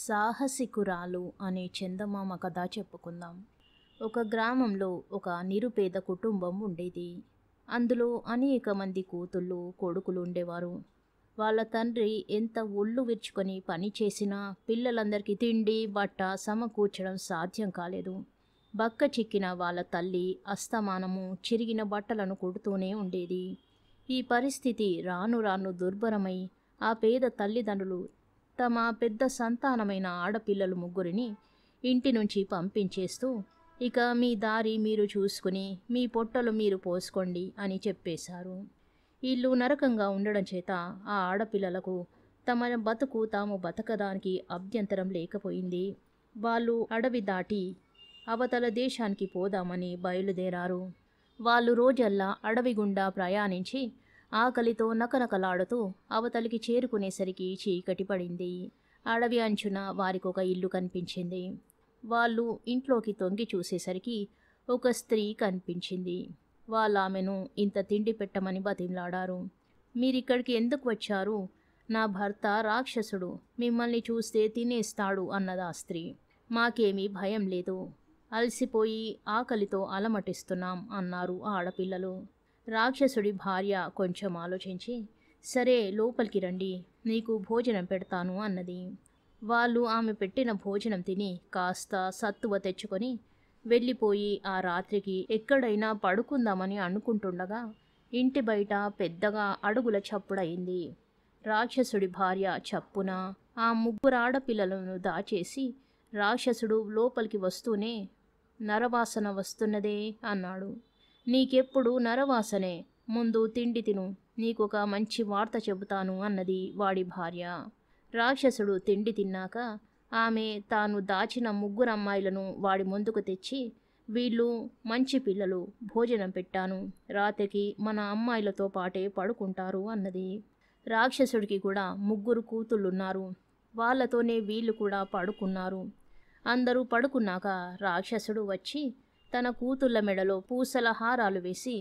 సాహసికురాలు అనే చందమామ కథ చెప్పుకుందాం. ఒక గ్రామంలో ఒక నిరుపేద కుటుంబం ఉండేది. అందులో అనేక మంది కూతుళ్ళు, కొడుకులు ఉండేవారు. వాళ్ళ తండ్రి ఎంత ఒళ్ళు విరుచుకొని పని చేసినా పిల్లలందరికీ తిండి, బట్ట సమకూర్చడం సాధ్యం కాలేదు. బక్క చిక్కిన వాళ్ళ తల్లి అస్తమానము చిరిగిన బట్టలను కుడుతూనే ఉండేది. ఈ పరిస్థితి రాను రాను దుర్భరమై ఆ పేద తల్లిదండ్రులు తమ పెద్ద సంతానమైన ఆడపిల్లలు ముగ్గురిని ఇంటి నుంచి పంపించేస్తూ, ఇక మీ దారి మీరు చూసుకుని మీ పొట్టలు మీరు పోసుకోండి అని చెప్పేశారు. ఇల్లు నరకంగా ఉండడం చేత ఆ ఆడపిల్లలకు తమ బతుకు తాము బతకడానికి అభ్యంతరం లేకపోయింది. వాళ్ళు అడవి దాటి అవతల దేశానికి పోదామని బయలుదేరారు. వాళ్ళు రోజల్లా అడవి గుండా ప్రయాణించి ఆకలితో నకనకలాడుతూ అవతలికి చేరుకునేసరికి చీకటి పడింది. అడవి అంచున వారికొక ఇల్లు కనిపించింది. వాళ్ళు ఇంట్లోకి తొంగి చూసేసరికి ఒక స్త్రీ కనిపించింది. వాళ్ళామెను ఇంత తిండి పెట్టమని బతిమలాడారు. మీరిక్కడికి ఎందుకు వచ్చారు? నా భర్త రాక్షసుడు, మిమ్మల్ని చూస్తే తినేస్తాడు అన్నదా స్త్రీ. మాకేమీ భయం లేదు, అలసిపోయి ఆకలితో అలమటిస్తున్నాం అన్నారు ఆడపిల్లలు. రాక్షసుడి భార్య కొంచెం ఆలోచించి, సరే లోపలికి రండి, నీకు భోజనం పెడతాను అన్నది. వాళ్ళు ఆమె పెట్టిన భోజనం తిని కాస్త సత్తువ తెచ్చుకొని వెళ్ళిపోయి ఆ రాత్రికి ఎక్కడైనా పడుకుందామని అనుకుంటుండగా ఇంటి బయట పెద్దగా అడుగుల చప్పుడయింది. రాక్షసుడి భార్య చప్పున ఆ ముగ్గురు ఆడపిల్లలను దాచేసి రాక్షసుడు లోపలికి వస్తూనే, నరవాసన వస్తున్నదే అన్నాడు. నీకెప్పుడు నరవాసనే, ముందు తిండి తిను, నీకొక మంచి వార్త చెబుతాను అన్నది వాడి భార్య. రాక్షసుడు తిండి తిన్నాక ఆమె తాను దాచిన ముగ్గురు అమ్మాయిలను వాడి ముందుకు తెచ్చి, వీళ్ళు మంచి పిల్లలు, భోజనం పెట్టాను, రాత్రికి మన అమ్మాయిలతో పాటే పడుకుంటారు అన్నది. రాక్షసుడికి కూడా ముగ్గురు కూతుళ్ళున్నారు, వాళ్ళతోనే వీళ్ళు కూడా పడుకున్నారు. అందరూ పడుకున్నాక రాక్షసుడు వచ్చి తన కూతుళ్ళ మెడలో పూసల హారాలు వేసి,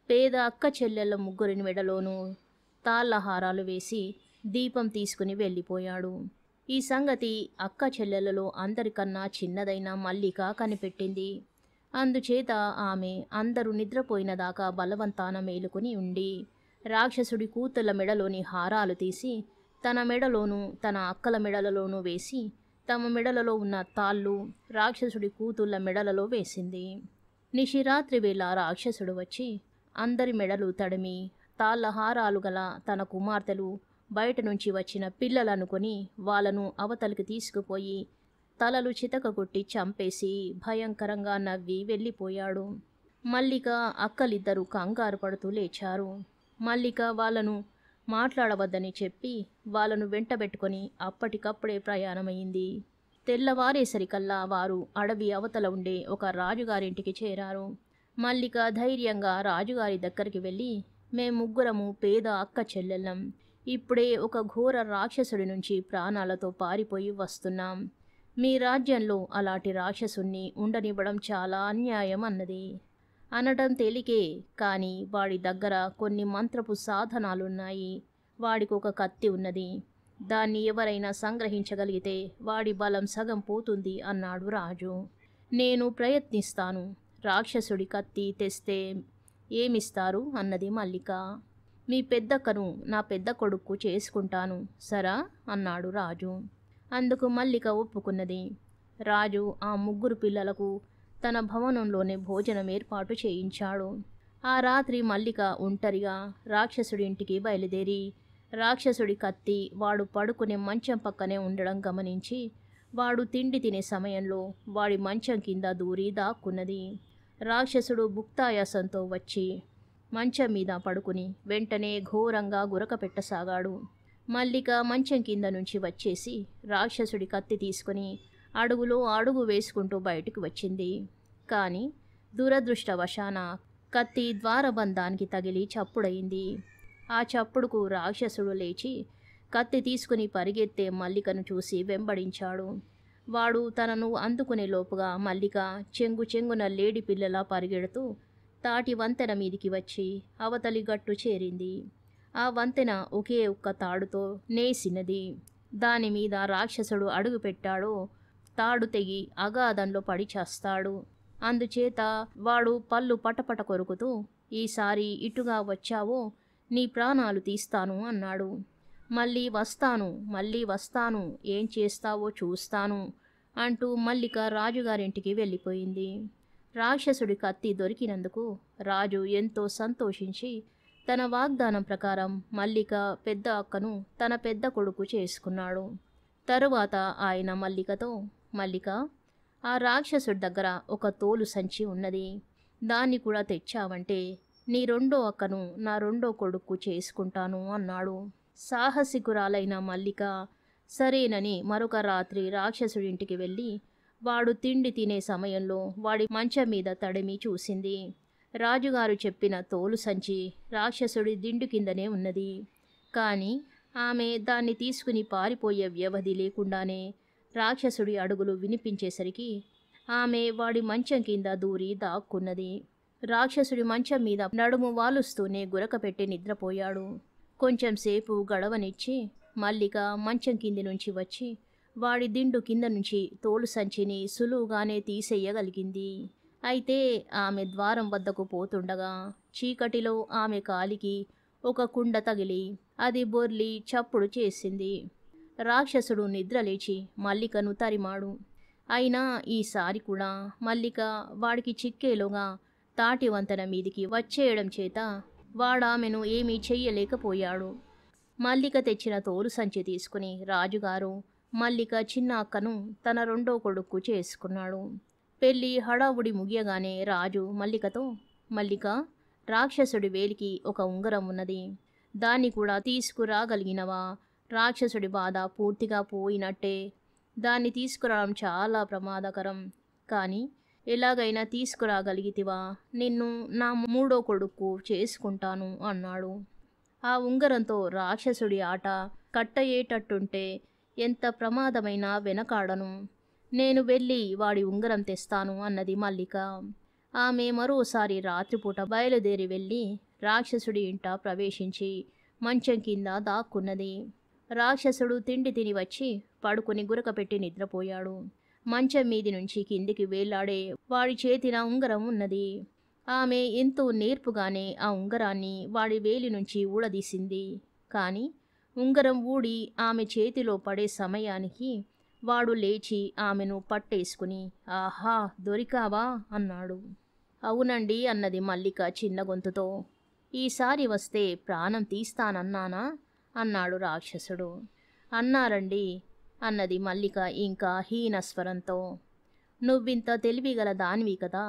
పేద అక్క చెల్లెళ్ళ ముగ్గురిని మెడలోనూ తాళ్ళ హారాలు వేసి దీపం తీసుకుని వెళ్ళిపోయాడు. ఈ సంగతి అక్క చెల్లెళ్ళలో అందరికన్నా చిన్నదైన మల్లిక కనిపెట్టింది. అందుచేత ఆమె అందరూ నిద్రపోయిన దాకా బలవంతాన మేలుకుని ఉండి రాక్షసుడి కూతుళ్ళ మెడలోని హారాలు తీసి తన మెడలోనూ తన అక్కల మెడలలోనూ వేసి తమ మెడలలో ఉన్న తాళ్ళు రాక్షసుడి కూతుళ్ళ మెడలలో వేసింది. నిశిరాత్రి వేళ రాక్షసుడు వచ్చి అందరి మెడలు తడిమి తాళ్ళ హారాలు గల తన కుమార్తెలు బయట నుంచి వచ్చిన పిల్లలనుకొని వాళ్ళను అవతలికి తీసుకుపోయి తలలు చితకగొట్టి చంపేసి భయంకరంగా నవ్వి వెళ్ళిపోయాడు. మల్లిక అక్కలిద్దరూ కంగారు పడుతూ లేచారు. మల్లిక వాళ్ళను మాట్లాడవద్దని చెప్పి వాళ్ళను వెంటబెట్టుకొని అప్పటికప్పుడే ప్రయాణమైంది. తెల్లవారేసరికల్లా వారు అడవి అవతల ఉండే ఒక రాజుగారింటికి చేరారు. మల్లిక ధైర్యంగా రాజుగారి దగ్గరికి వెళ్ళి, మేం ముగ్గురము పేద అక్క చెల్లెళ్ళం, ఇప్పుడే ఒక ఘోర రాక్షసుడి నుంచి ప్రాణాలతో పారిపోయి వస్తున్నాం. మీ రాజ్యంలో అలాంటి రాక్షసుణ్ణి ఉండనివ్వడం చాలా అన్యాయం అన్నది. అనడం తేలికే, కానీ వాడి దగ్గర కొన్ని మంత్రపు సాధనాలున్నాయి. వాడికొక కత్తి ఉన్నది, దాన్ని ఎవరైనా సంగ్రహించగలిగితే వాడి బలం సగం పోతుంది అన్నాడు రాజు. నేను ప్రయత్నిస్తాను, రాక్షసుడి కత్తి తెస్తే ఏమిస్తారు అన్నది మల్లిక. మీ పెద్దక్కను నా పెద్ద కొడుకు చేసుకుంటాను సరా అన్నాడు రాజు. అందుకు మల్లిక ఒప్పుకున్నది. రాజు ఆ ముగ్గురు పిల్లలకు తన భవనంలోనే భోజనం ఏర్పాటు చేయించాడు. ఆ రాత్రి మల్లిక ఒంటరిగా రాక్షసుడి ఇంటికి బయలుదేరి రాక్షసుడి కత్తి వాడు పడుకునే మంచం పక్కనే ఉండడం గమనించి వాడు తిండి తినే సమయంలో వాడి మంచం కింద దూరి దాక్కున్నది. రాక్షసుడు భుక్తాయాసంతో వచ్చి మంచం మీద పడుకుని వెంటనే ఘోరంగా గురక పెట్టసాగాడు. మల్లిక మంచం కింద నుంచి వచ్చేసి రాక్షసుడి కత్తి తీసుకుని అడుగులో అడుగు వేసుకుంటూ బయటికి వచ్చింది. కానీ దురదృష్టవశాన కత్తి ద్వారబంధానికి తగిలి చప్పుడయింది. ఆ చప్పుడుకు రాక్షసుడు లేచి కత్తి తీసుకుని పరిగెత్తే మల్లికను చూసి వెంబడించాడు. వాడు తనను అందుకునే లోపుగా మల్లిక చెంగు చెంగున లేడి పిల్లలా పరిగెడుతూ తాటి వంతెన మీదికి వచ్చి అవతలి గట్టు చేరింది. ఆ వంతెన ఒకే ఒక్క తాడుతో నేసినది. దానిమీద రాక్షసుడు అడుగుపెట్టాడో తాడు తెగి అగాధంలో పడి చేస్తాడు. అందుచేత వాడు పళ్ళు పటపట కొరుకుతూ, ఈసారి ఇటుగా వచ్చావో నీ ప్రాణాలు తీస్తాను అన్నాడు. మళ్ళీ వస్తాను, ఏం చేస్తావో చూస్తాను అంటూ మల్లిక రాజుగారింటికి వెళ్ళిపోయింది. రాక్షసుడి కత్తి దొరికినందుకు రాజు ఎంతో సంతోషించి తన వాగ్దానం ప్రకారం మల్లిక పెద్ద అక్కను తన పెద్ద కొడుకు చేసుకున్నాడు. తరువాత ఆయన మల్లికతో, మల్లిక, ఆ రాక్షసుడి దగ్గర ఒక తోలు సంచి ఉన్నది, దాన్ని కూడా తెచ్చావంటే నీ రెండో అక్కను నా రెండో కొడుకు చేసుకుంటాను అన్నాడు. సాహసికురాలైన మల్లిక సరేనని మరొక రాత్రి రాక్షసుడింటికి వెళ్ళి వాడు తిండి తినే సమయంలో వాడి మంచం మీద తడిమి చూసింది. రాజుగారు చెప్పిన తోలు సంచి రాక్షసుడి దిండు కిందనే ఉన్నది. కానీ ఆమె దాన్ని తీసుకుని పారిపోయే వ్యవధి లేకుండానే రాక్షసుడి అడుగులు వినిపించేసరికి ఆమె వాడి మంచం కింద దూరి దాక్కున్నది. రాక్షసుడి మంచం మీద నడుము వాలుస్తూనే గురకపెట్టి నిద్రపోయాడు. కొంచెంసేపు గడవనిచ్చి మల్లిక మంచం కింది నుంచి వచ్చి వాడి దిండు కింద నుంచి తోలు సంచిని సులువుగానే తీసేయగలిగింది. అయితే ఆమె ద్వారం వద్దకు పోతుండగా చీకటిలో ఆమె కాలికి ఒక కుండ తగిలి అది బొర్లి చప్పుడు చేసింది. రాక్షసుడు నిద్రలేచి మల్లికను తరిమాడు. అయినా ఈసారి కూడా మల్లిక వాడికి చిక్కేలోగా తాటి వంతెన మీదికి వచ్చేయడం చేత వాడామెను ఏమీ చెయ్యలేకపోయాడు. మల్లిక తెచ్చిన తోలు సంచి తీసుకుని రాజుగారు మల్లిక చిన్న అక్కను తన రెండో కొడుకు చేసుకున్నాడు. పెళ్ళి హడావుడి ముగియగానే రాజు మల్లికతో, మల్లిక, రాక్షసుడి వేలికి ఒక ఉంగరం ఉన్నది, దాన్ని కూడా తీసుకురాగలిగినవా? రాక్షసుడి బాధ పూర్తిగా పోయినట్టే. దాన్ని తీసుకురావడం చాలా ప్రమాదకరం, కానీ ఎలాగైనా తీసుకురాగలిగితివా? నిన్ను నా మూడో కొడుకు చేసుకుంటాను అన్నాడు. ఆ ఉంగరంతో రాక్షసుడి ఆట కట్టయ్యేటట్టుంటే ఎంత ప్రమాదమైనా వెనకాడను. నేను వెళ్ళి వాడి ఉంగరం తెస్తాను అన్నది మల్లిక. ఆమె మరోసారి రాత్రిపూట బయలుదేరి వెళ్ళి రాక్షసుడి ఇంట ప్రవేశించి మంచం కింద దాక్కున్నది. రాక్షసుడు తిండి తిని వచ్చి పడుకుని గురకపెట్టి నిద్రపోయాడు. మంచం మీది నుంచి కిందికి వేలాడే వాడి చేతిన ఉంగరం ఉన్నది. ఆమె ఎంతో నేర్పుగానే ఆ ఉంగరాన్ని వాడి వేలి నుంచి ఊడదీసింది. కానీ ఉంగరం ఊడి ఆమె చేతిలో పడే సమయానికి వాడు లేచి ఆమెను పట్టేసుకుని, ఆహా, దొరికావా అన్నాడు. అవునండి అన్నది మల్లిక చిన్న గొంతుతో. ఈసారి వస్తే ప్రాణం తీస్తానన్నానా అన్నాడు రాక్షసుడు. అన్నారండి అన్నది మల్లిక ఇంకా హీనస్వరంతో. నువ్వింత తెలివిగల దానివి కదా,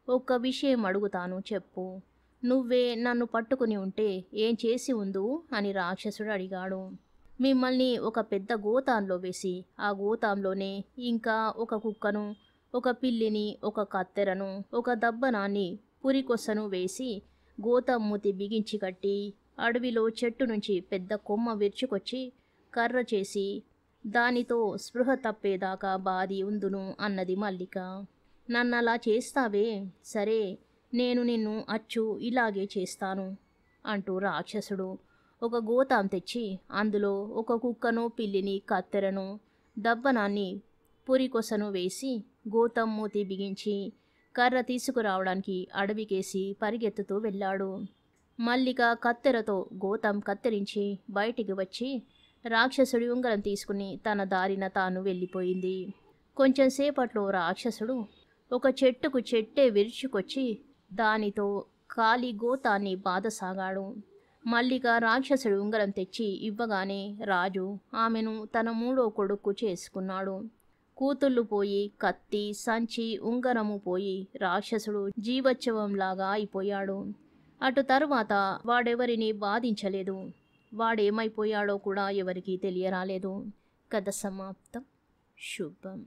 ఒక్క విషయం అడుగుతాను చెప్పు. నువ్వే నన్ను పట్టుకుని ఉంటే ఏం చేసి ఉందు అని రాక్షసుడు అడిగాడు. మిమ్మల్ని ఒక పెద్ద గోతాంలో వేసి ఆ గోతాంలోనే ఇంకా ఒక కుక్కను, ఒక పిల్లిని, ఒక కత్తెరను, ఒక దబ్బనాన్ని, పురికొసను వేసి గోతం మూతి బిగించి కట్టి అడవిలో చెట్టు నుంచి పెద్ద కొమ్మ విరుచుకొచ్చి కర్ర చేసి దానితో స్పృహ తప్పేదాకా బాది ఉందును అన్నది మల్లిక. నన్నలా చేస్తావే, సరే, నేను నిన్ను అచ్చు ఇలాగే చేస్తాను అంటూ రాక్షసుడు ఒక గోతాం తెచ్చి అందులో ఒక కుక్కను, పిల్లిని, కత్తెరను, దబ్బనాన్ని, పురికొసను వేసి గోతం మూతి బిగించి కర్ర తీసుకురావడానికి అడవికేసి పరిగెత్తుతూ వెళ్ళాడు. మల్లిక కత్తెరతో గోతం కత్తిరించి బయటికి వచ్చి రాక్షసుడి ఉంగరం తీసుకుని తన దారిన తాను వెళ్ళిపోయింది. కొంచెం సేపట్లో రాక్షసుడు ఒక చెట్టుకు చెట్టే విరుచుకొచ్చి దానితో కాలి గోతాన్ని బాధసాగాడు. మల్లిక రాక్షసుడి ఉంగరం తెచ్చి ఇవ్వగానే రాజు ఆమెను తన మూడో కొడుకు చేసుకున్నాడు. కూతుళ్ళు పోయి కత్తి, సంచి, ఉంగరము పోయి రాక్షసుడు జీవోత్సవంలాగా అయిపోయాడు. అటు తరువాత వాడెవరిని బాధించలేదు. వాడేమైపోయాడో కూడా ఎవరికీ తెలియరాలేదు. కథ సమాప్తం. శుభం.